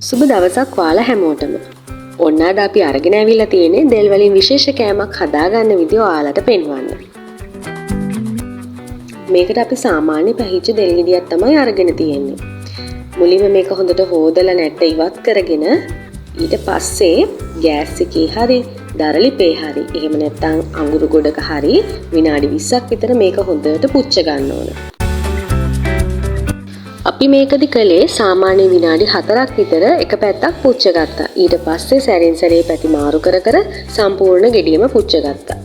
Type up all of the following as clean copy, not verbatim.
සුබ දවසක් ඔයාලා හැමෝටම. ඔන්න අද අපි අරගෙන ඇවිල්ලා තියෙන්නේ දෙල් වලින් විශේෂ කෑමක් හදාගන්න විදිය ඔයාලට පෙන්වන්න. මේකට අපි සාමාන්‍ය පැහිච්ච දෙල් ගෙඩියක් තමයි අරගෙන තියෙන්නේ. මුලින්ම මේක හොඳට හොදලා නැට්ට ඉවත් කරගෙන ඊට පස්සේ ගෑස් එකේ හරි දරලිපේ හරි එහෙම නැත්නම් අඟුරු ගොඩක හරි විනාඩි 20ක් විතර මේක හොඳට පුච්ච ගන්න ඕන. අපි මේකදි කළේ සාමාන්‍ය විනාඩි 4ක් විතර එක පැත්තක් පුච්ච ගත්තා. ඊට පස්සේ සැරින් සැරේ පැති මාරු කර කර සම්පූර්ණ ගෙඩියම පුච්ච ගත්තා.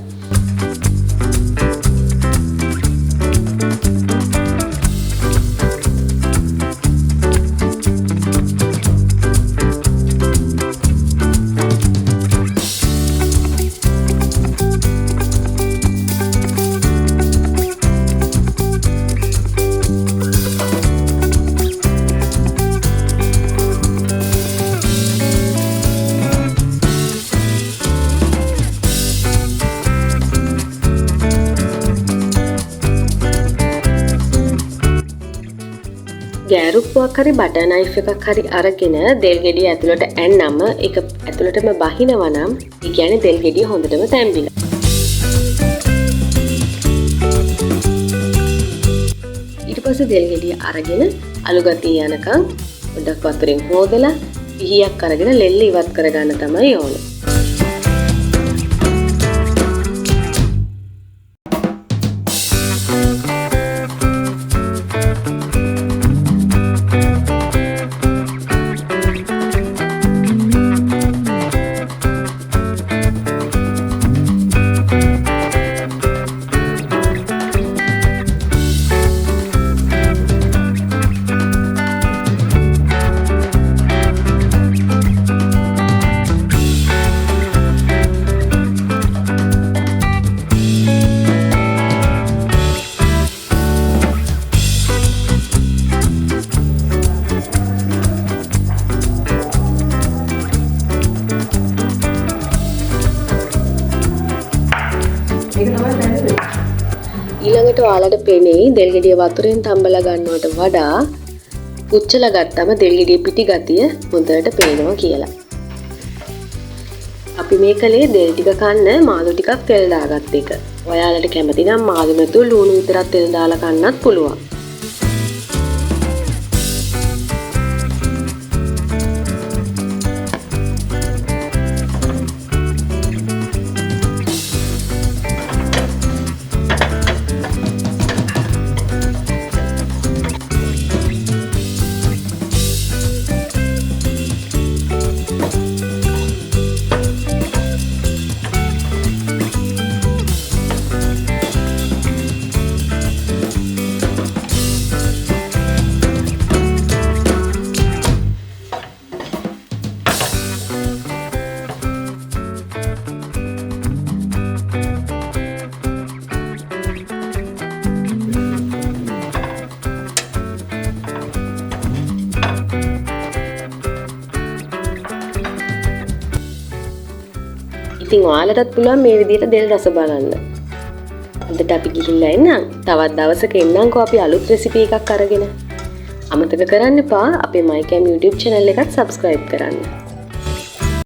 ගෑරුප්පුවක් හරි බටර් නයිෆ් එකක් හරි අරගෙන දෙල් ගෙඩිය ඇතුළට ඇන්නම ඒක ඇතුළටම බහිනවා නම් ඒ කියන්නේ දෙල් ගෙඩිය හොඳටම තැම්බිලා. ඊට පස්සේ දෙල් ගෙඩිය අරගෙන අලු ගතිය යනකම් පොඩ්ඩක් වතුරෙන් හොදලා පිහියක් අරගෙන ලෙල්ල ඉවත් කරගන්න තමයි ඕනේ. ඊළඟට ඔයාලට පෙනෙයි දෙල් ගෙඩිය වතුරෙන් තම්බලා ගන්නවට වඩා පුච්චලා ගත්තම දෙල් ගෙඩිය පිටි ගතිය හොඳට පේනවා කියලා. අපි මේ කලේ දෙල් ටික කන්න මාළු ටිකක් තෙල් දාගත්ත එක. ඔයාලට කැමති නම් මාළු නැතුව ලුණු විතරක් තෙල් දාලා කන්නත් පුළුවන්. ඉතින් ඔයාලටත් පුළුවන් මේ විදිහට දෙල් රස බලන්න. අදට අපි ගිහිල්ලා එන්නම්. තවත් දවසක එන්නම්කෝ අපි අලුත් රෙසිපි එකක් අරගෙන. අමතක කරන්න එපා අපේ mycam YouTube channel එකත් subscribe කරන්න.